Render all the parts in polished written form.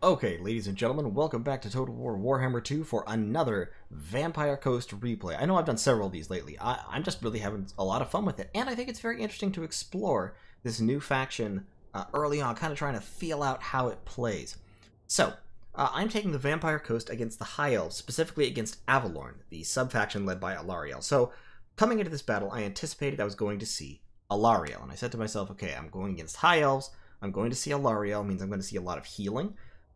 Okay, ladies and gentlemen, welcome back to Total War Warhammer 2 for another Vampire Coast replay. I know I've done several of these lately. I'm just really having a lot of fun with it, and I think it's very interesting to explore this new faction early on, kind of trying to feel out how it plays. So, I'm taking the Vampire Coast against the High Elves, specifically against Avalorn, the sub-faction led by Alariel. So, coming into this battle, I anticipated I was going to see Alariel, and I said to myself, okay, I'm going against High Elves, I'm going to see Alariel, means I'm going to see a lot of healing.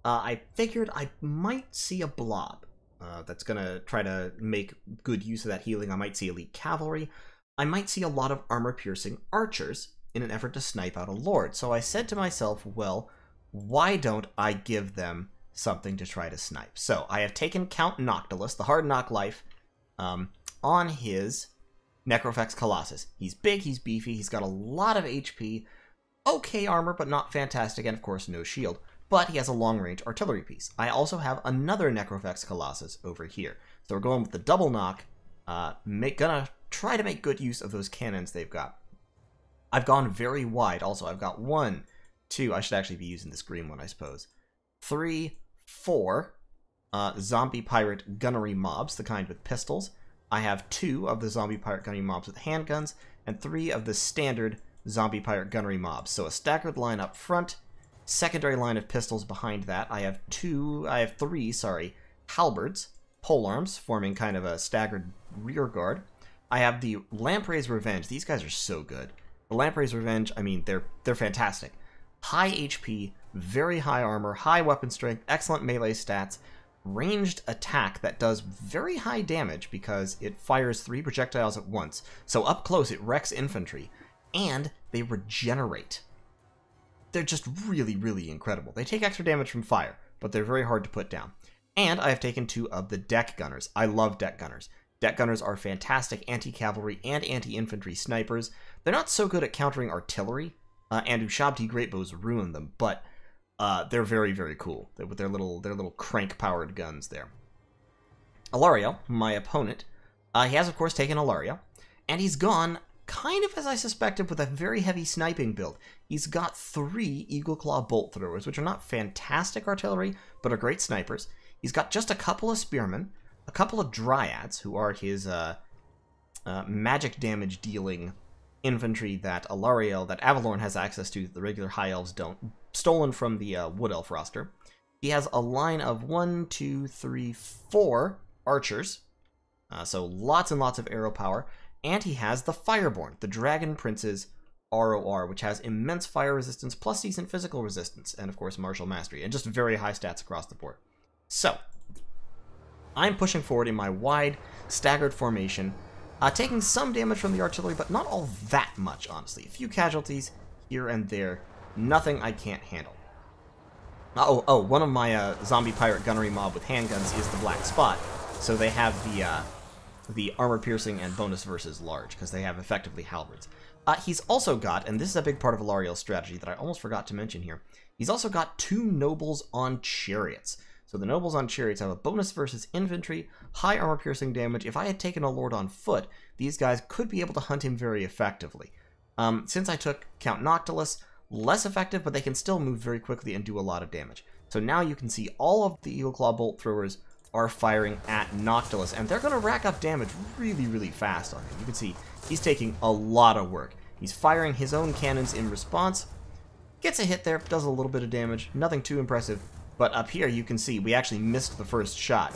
I figured I might see a blob that's going to try to make good use of that healing. I might see elite cavalry. I might see a lot of armor-piercing archers in an effort to snipe out a lord. So I said to myself, well, why don't I give them something to try to snipe? So I have taken Count Noctilus, the hard knock life, on his Necrofex Colossus. He's big, he's beefy, he's got a lot of HP, okay armor, but not fantastic, and of course no shield. But he has a long-range artillery piece. I also have another Necrofex Colossus over here. So we're going with the double knock, gonna try to make good use of those cannons they've got. I've gone very wide also. I've got 1, 2, I should actually be using this green one, I suppose. 3, 4 zombie pirate gunnery mobs, the kind with pistols. I have 2 of the zombie pirate gunnery mobs with handguns, and 3 of the standard zombie pirate gunnery mobs. So a staggered line up front, secondary line of pistols behind that. I have 3 halberds, polearms, forming kind of a staggered rear guard. I have the Lampreys Revenge. These guys are so good. The Lampreys Revenge, I mean, they're fantastic. High HP, very high armor, high weapon strength, excellent melee stats, ranged attack that does very high damage because it fires 3 projectiles at once. So up close, it wrecks infantry, and they regenerate. They're just really, really incredible. They take extra damage from fire, but they're very hard to put down. And I have taken 2 of the deck gunners. I love deck gunners. Deck gunners are fantastic anti-cavalry and anti-infantry snipers. They're not so good at countering artillery, and Ushabti greatbows ruin them, but they're very, very cool with their little crank-powered guns there. Alariel, my opponent, he has, of course, taken Alariel, and he's gone kind of as I suspected with a very heavy sniping build. He's got 3 Eagle Claw bolt throwers, which are not fantastic artillery, but are great snipers. He's got just a couple of spearmen, a couple of dryads, who are his magic damage dealing infantry that Avalorn has access to that the regular High Elves don't, stolen from the Wood Elf roster. He has a line of 1, 2, 3, 4 archers, so lots and lots of arrow power. And he has the Fireborn, the Dragon Prince's ROR, which has immense fire resistance plus decent physical resistance, and of course martial mastery, and just very high stats across the board. So, I'm pushing forward in my wide, staggered formation, taking some damage from the artillery, but not all that much, honestly. A few casualties here and there, nothing I can't handle. One of my zombie pirate gunnery mob with handguns is the Black Spot, so they have the armor-piercing and bonus versus large, because they have effectively halberds. He's also got, and this is a big part of Alariel's strategy that I almost forgot to mention here, he's also got 2 nobles on chariots. So the nobles on chariots have a bonus versus infantry, high armor-piercing damage. If I had taken a lord on foot, these guys could be able to hunt him very effectively. Since I took Count Noctilus, less effective, but they can still move very quickly and do a lot of damage. So now you can see all of the Eagle Claw bolt throwers are firing at Noctilus, and they're going to rack up damage really, really fast on him. You can see he's taking a lot of work. He's firing his own cannons in response, gets a hit there, does a little bit of damage, nothing too impressive, but up here you can see we actually missed the first shot.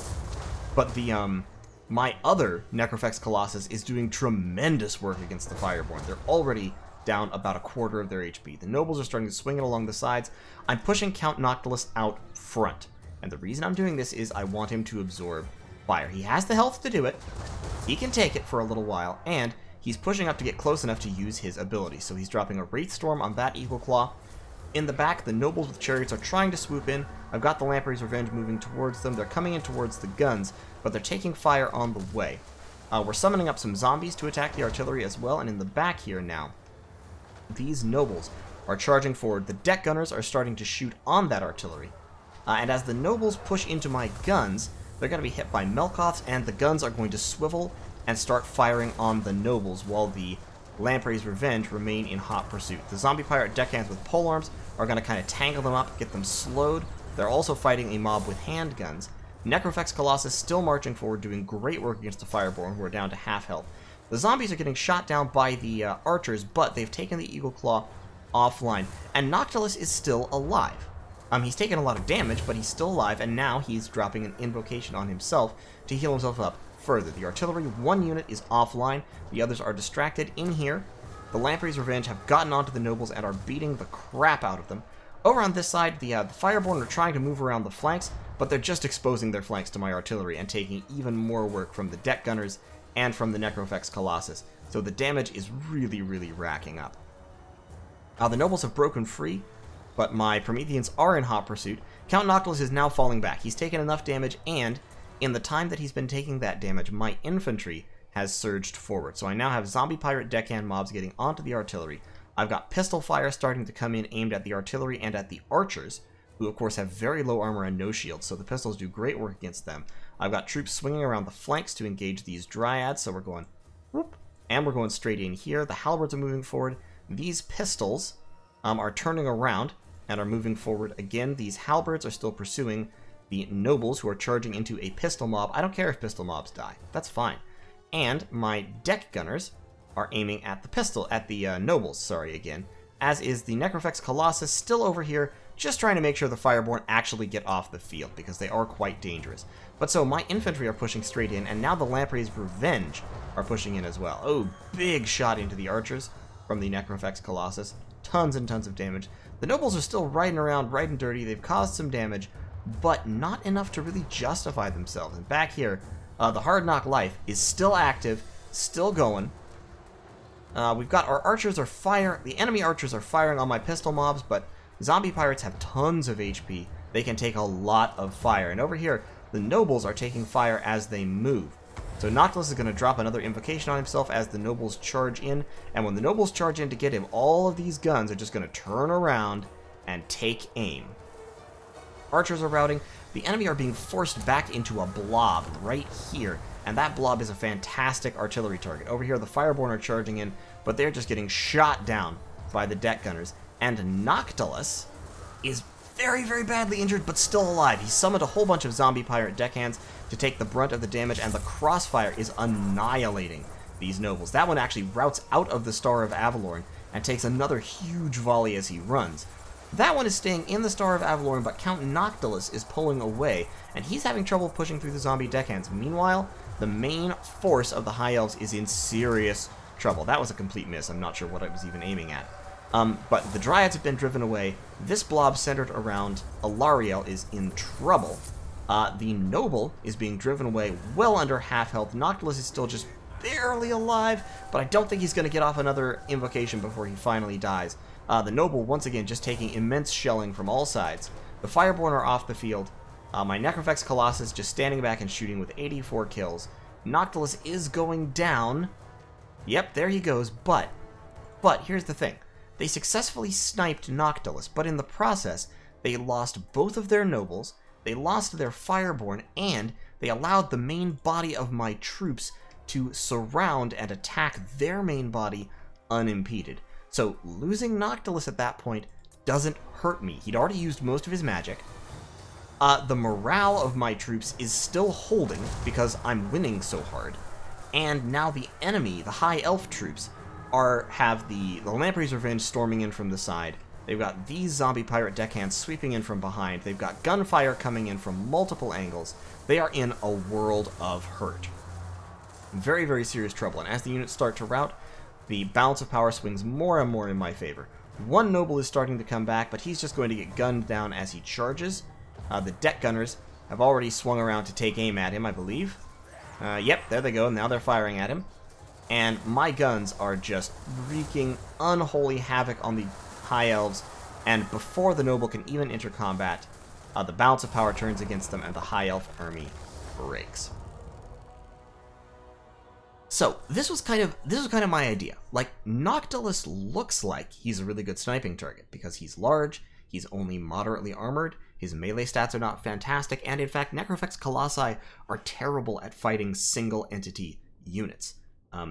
But the, my other Necrofex Colossus is doing tremendous work against the Fireborn. They're already down about a quarter of their HP. The nobles are starting to swing it along the sides. I'm pushing Count Noctilus out front. And the reason I'm doing this is I want him to absorb fire. He has the health to do it, he can take it for a little while, and he's pushing up to get close enough to use his ability. So he's dropping a Wraith Storm on that Eagle Claw. In the back, the nobles with chariots are trying to swoop in. I've got the Lampreys Revenge moving towards them. They're coming in towards the guns, but they're taking fire on the way. We're summoning up some zombies to attack the artillery as well, and in the back here now, these nobles are charging forward. The deck gunners are starting to shoot on that artillery. And as the nobles push into my guns, they're going to be hit by Melkoths, and the guns are going to swivel and start firing on the nobles, while the Lampreys Revenge remain in hot pursuit. The zombie pirate deckhands with polearms are going to kind of tangle them up, get them slowed, They're also fighting a mob with handguns. Necrofex Colossus still marching forward, doing great work against the Fireborn, who are down to half health. The zombies are getting shot down by the archers, but they've taken the Eagle Claw offline. And Noctilus is still alive. He's taken a lot of damage, but he's still alive, and now he's dropping an invocation on himself to heal himself up further. The artillery, one unit is offline. The others are distracted in here. The Lampreys Revenge have gotten onto the nobles and are beating the crap out of them. Over on this side, the Fireborn are trying to move around the flanks, but they're just exposing their flanks to my artillery and taking even more work from the deck gunners and from the Necrofex Colossus. So the damage is really, really racking up. The nobles have broken free, but my Prometheans are in hot pursuit. Count Noctilus is now falling back. He's taken enough damage, and in the time that he's been taking that damage, my infantry has surged forward. So I now have zombie pirate deckhand mobs getting onto the artillery. I've got pistol fire starting to come in aimed at the artillery and at the archers, who of course have very low armor and no shields, so the pistols do great work against them. I've got troops swinging around the flanks to engage these dryads, so we're going whoop, and we're going straight in here. The halberds are moving forward. These pistols are turning around and are moving forward again. These halberds are still pursuing the nobles who are charging into a pistol mob. I don't care if pistol mobs die. That's fine. And my deck gunners are aiming at the nobles, sorry, again, as is the Necrofex Colossus still over here, just trying to make sure the Fireborn actually get off the field, because they are quite dangerous. But so my infantry are pushing straight in, and now the Lampreys Revenge are pushing in as well. Oh, big shot into the archers from the Necrofex Colossus. Tons and tons of damage. The nobles are still riding around, riding dirty. They've caused some damage, but not enough to really justify themselves. And back here, the Hard Knock Life is still active, still going. We've got our archers are firing. The enemy archers are firing on my pistol mobs, but zombie pirates have tons of HP. They can take a lot of fire. And over here, the nobles are taking fire as they move. So Noctilus is going to drop another invocation on himself as the nobles charge in. And when the nobles charge in to get him, all of these guns are just going to turn around and take aim. Archers are routing. The enemy are being forced back into a blob right here. And that blob is a fantastic artillery target. Over here, the Fireborn are charging in, but they're just getting shot down by the deck gunners. And Noctilus is very, very badly injured, but still alive. He summoned a whole bunch of zombie pirate deckhands to take the brunt of the damage, and the crossfire is annihilating these nobles. That one actually routes out of the Star of Avalorn and takes another huge volley as he runs. That one is staying in the Star of Avalorn, but Count Noctilus is pulling away, and he's having trouble pushing through the zombie deckhands. Meanwhile, the main force of the High Elves is in serious trouble. That was a complete miss. I'm not sure what I was even aiming at. But the Dryads have been driven away. This blob centered around Alariel is in trouble. The Noble is being driven away well under half health. Noctilus is still just barely alive, but I don't think he's going to get off another invocation before he finally dies. The Noble, once again, just taking immense shelling from all sides. The Fireborn are off the field. My Necrofex Colossus just standing back and shooting with 84 kills. Noctilus is going down. Yep, there he goes, but here's the thing. They successfully sniped Noctilus, but in the process, they lost both of their nobles, they lost their Fireborn, and they allowed the main body of my troops to surround and attack their main body unimpeded. So losing Noctilus at that point doesn't hurt me. He'd already used most of his magic. The morale of my troops is still holding because I'm winning so hard. And now the enemy, the High Elf troops, have the Lampreys Revenge storming in from the side. They've got these zombie pirate deckhands sweeping in from behind. They've got gunfire coming in from multiple angles. They are in a world of hurt. Very, very serious trouble. And as the units start to rout, the balance of power swings more and more in my favor. One noble is starting to come back, but he's just going to get gunned down as he charges. The deck gunners have already swung around to take aim at him, I believe. Yep, there they go. Now they're firing at him. And my guns are just wreaking unholy havoc on the High Elves. And before the Noble can even enter combat, the balance of power turns against them and the High Elf army breaks. So, this was kind of my idea. Like, Noctilus looks like he's a really good sniping target because he's large, he's only moderately armored, his melee stats are not fantastic, and in fact, Necrofex Colossi are terrible at fighting single entity units.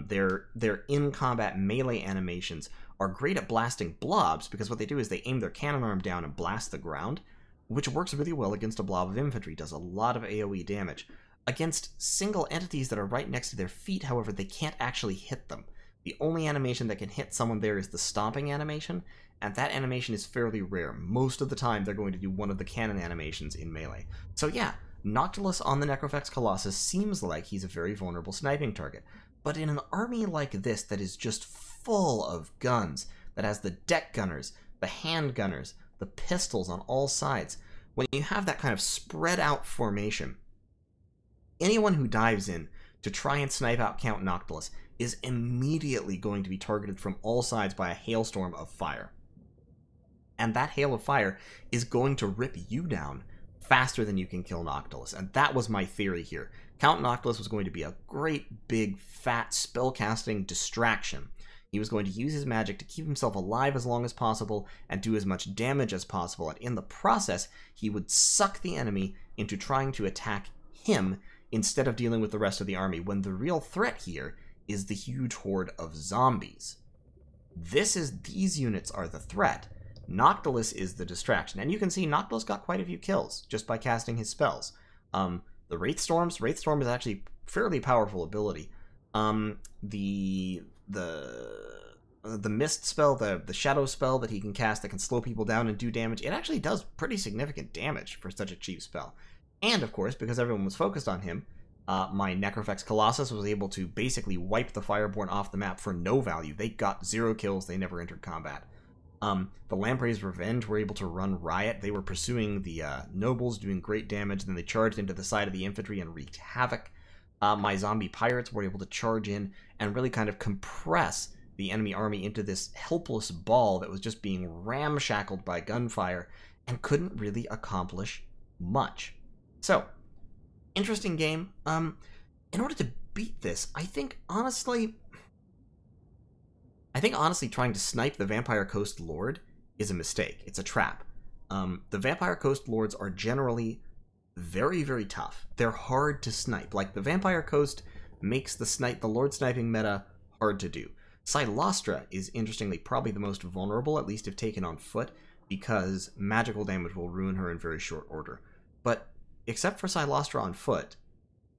Their in-combat melee animations are great at blasting blobs because what they do is they aim their cannon arm down and blast the ground. which works really well against a blob of infantry, does a lot of AoE damage. Against single entities that are right next to their feet, however, they can't actually hit them. The only animation that can hit someone there is the stomping animation, and that animation is fairly rare. Most of the time, they're going to do one of the cannon animations in melee. So yeah, Noctilus on the Necrofex Colossus seems like he's a very vulnerable sniping target. But in an army like this that is just full of guns, that has the deck gunners, the hand gunners, the pistols on all sides, when you have that kind of spread out formation, anyone who dives in to try and snipe out Count Noctilus is immediately going to be targeted from all sides by a hailstorm of fire. And that hail of fire is going to rip you down faster than you can kill Noctilus. And that was my theory here. Count Noctilus was going to be a great, big, fat, spellcasting distraction. He was going to use his magic to keep himself alive as long as possible and do as much damage as possible. And in the process, he would suck the enemy into trying to attack him instead of dealing with the rest of the army, when the real threat here is the huge horde of zombies. These units are the threat. Noctilus is the distraction. And you can see Noctilus got quite a few kills just by casting his spells. The Wraith Storm is actually a fairly powerful ability. The Mist spell, the Shadow spell that he can cast that can slow people down and do damage, it actually does pretty significant damage for such a cheap spell. And of course, because everyone was focused on him, my Necrofex Colossus was able to basically wipe the Fireborn off the map for no value. They got 0 kills, they never entered combat. The Lampreys Revenge were able to run riot. They were pursuing the nobles, doing great damage, then they charged into the side of the infantry and wreaked havoc. My zombie pirates were able to charge in and really kind of compress the enemy army into this helpless ball that was just being ramshackled by gunfire and couldn't really accomplish much. So, interesting game. In order to beat this, I think honestly trying to snipe the Vampire Coast Lord is a mistake. It's a trap. The Vampire Coast Lords are generally very, very tough. They're hard to snipe. Like, the Vampire Coast makes the Lord sniping meta hard to do. Silostra is, interestingly, probably the most vulnerable, at least if taken on foot, because magical damage will ruin her in very short order. But, except for Silostra on foot,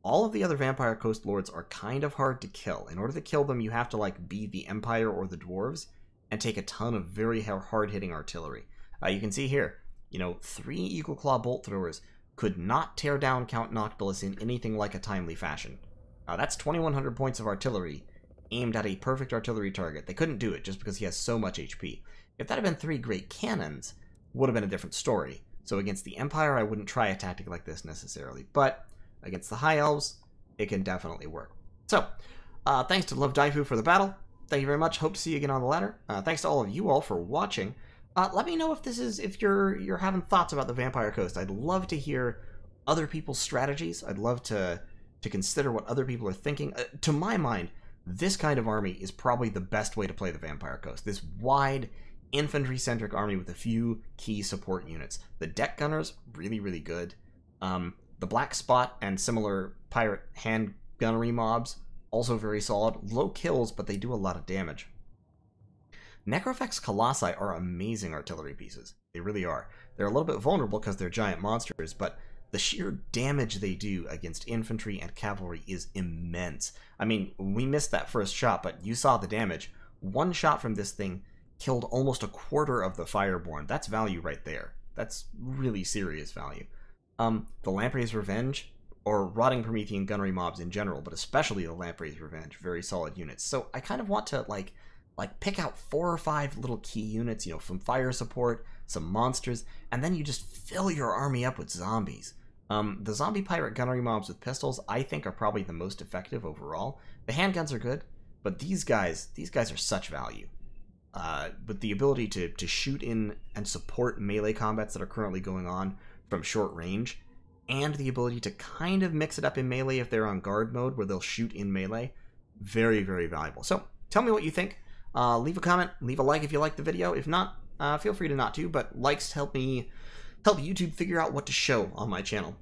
all of the other Vampire Coast Lords are kind of hard to kill. In order to kill them, you have to, like, be the Empire or the Dwarves, and take a ton of very hard-hitting artillery. You can see here, 3 Eagle Claw Bolt Throwers could not tear down Count Noctilus in anything like a timely fashion. That's 2,100 points of artillery aimed at a perfect artillery target. They couldn't do it just because he has so much HP. If that had been 3 great cannons, would have been a different story. So against the Empire, I wouldn't try a tactic like this necessarily. But against the High Elves, it can definitely work. So, thanks to Love Daifu for the battle. Thank you very much. Hope to see you again on the ladder. Thanks to all of you all for watching. Let me know if you're having thoughts about the Vampire Coast. I'd love to hear other people's strategies. I'd love to consider what other people are thinking. To my mind, this kind of army is probably the best way to play the Vampire Coast. This wide, infantry-centric army with a few key support units. The deck gunners, really, really good. The Black Spot and similar pirate hand gunnery mobs, also very solid. Low kills, but they do a lot of damage. Necrofex Colossi are amazing artillery pieces. They really are. They're a little bit vulnerable because they're giant monsters, but the sheer damage they do against infantry and cavalry is immense. I mean, we missed that first shot, but you saw the damage. One shot from this thing killed almost a quarter of the Fireborn. That's value right there. That's really serious value. The Lampreys Revenge, or Rotting Promethean gunnery mobs in general, but especially the Lampreys Revenge, very solid units. So I kind of want to, like pick out 4 or 5 little key units, some fire support, some monsters, and then you just fill your army up with zombies. The zombie pirate gunnery mobs with pistols, I think, are probably the most effective overall. The handguns are good, but these guys are such value. With the ability to shoot in and support melee combats that are currently going on from short range, and the ability to kind of mix it up in melee if they're on guard mode, where they'll shoot in melee, very, very valuable. So, tell me what you think. Leave a comment, leave a like if you like the video. If not, feel free to not to, but likes help YouTube figure out what to show on my channel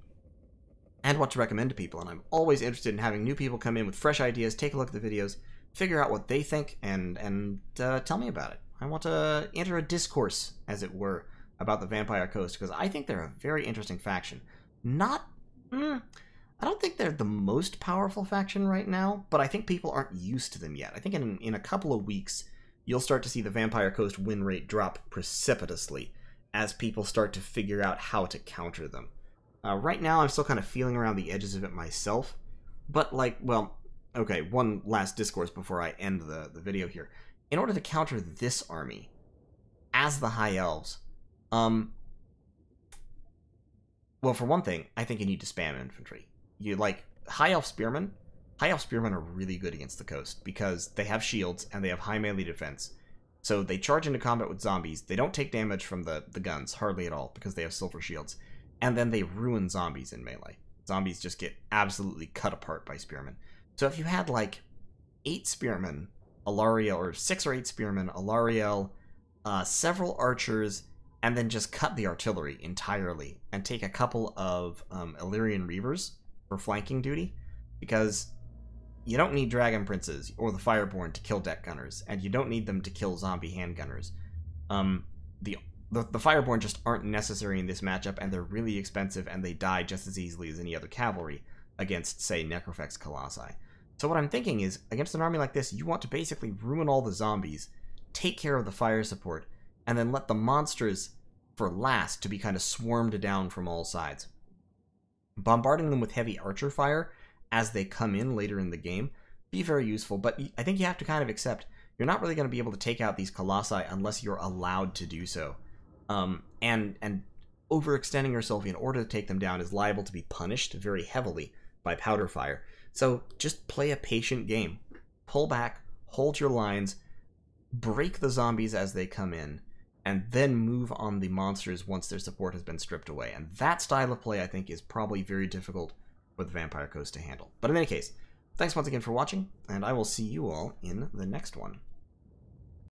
and what to recommend to people. And I'm always interested in having new people come in with fresh ideas, take a look at the videos, figure out what they think, and tell me about it. I want to enter a discourse, as it were, about the Vampire Coast, because I think they're a very interesting faction. Not... I don't think they're the most powerful faction right now, but I think people aren't used to them yet. I think in a couple of weeks, you'll start to see the Vampire Coast win rate drop precipitously as people start to figure out how to counter them. Right now, I'm still kind of feeling around the edges of it myself, but like, well, okay, one last discourse before I end the video here. In order to counter this army, as the High Elves, well, for one thing, I think you need to spam infantry. You like High Elf Spearmen. High Elf Spearmen are really good against the coast because they have shields and they have high melee defense. So they charge into combat with zombies. They don't take damage from the guns, hardly at all, because they have silver shields. And then they ruin zombies in melee. Zombies just get absolutely cut apart by spearmen. So if you had like 8 spearmen, Alariel, or 6 or 8 spearmen, Alariel, several archers, and then just cut the artillery entirely and take a couple of Illyrian Reavers for flanking duty, because you don't need Dragon Princes or the Fireborn to kill deck gunners, and you don't need them to kill zombie handgunners. The Fireborn just aren't necessary in this matchup, and they're really expensive, and they die just as easily as any other cavalry against, say, Necrofex Colossi. So what I'm thinking is, against an army like this, you want to basically ruin all the zombies, take care of the fire support, and then let the monsters for last to be kind of swarmed down from all sides. Bombarding them with heavy archer fire as they come in later in the game be very useful, but I think you have to kind of accept you're not really going to be able to take out these colossi unless you're allowed to do so. And overextending yourself in order to take them down is liable to be punished very heavily by powder fire. So just play a patient game. Pull back, hold your lines, break the zombies as they come in, and then move on the monsters once their support has been stripped away. And that style of play, I think, is probably very difficult for the Vampire Coast to handle. But in any case, thanks once again for watching, and I will see you all in the next one.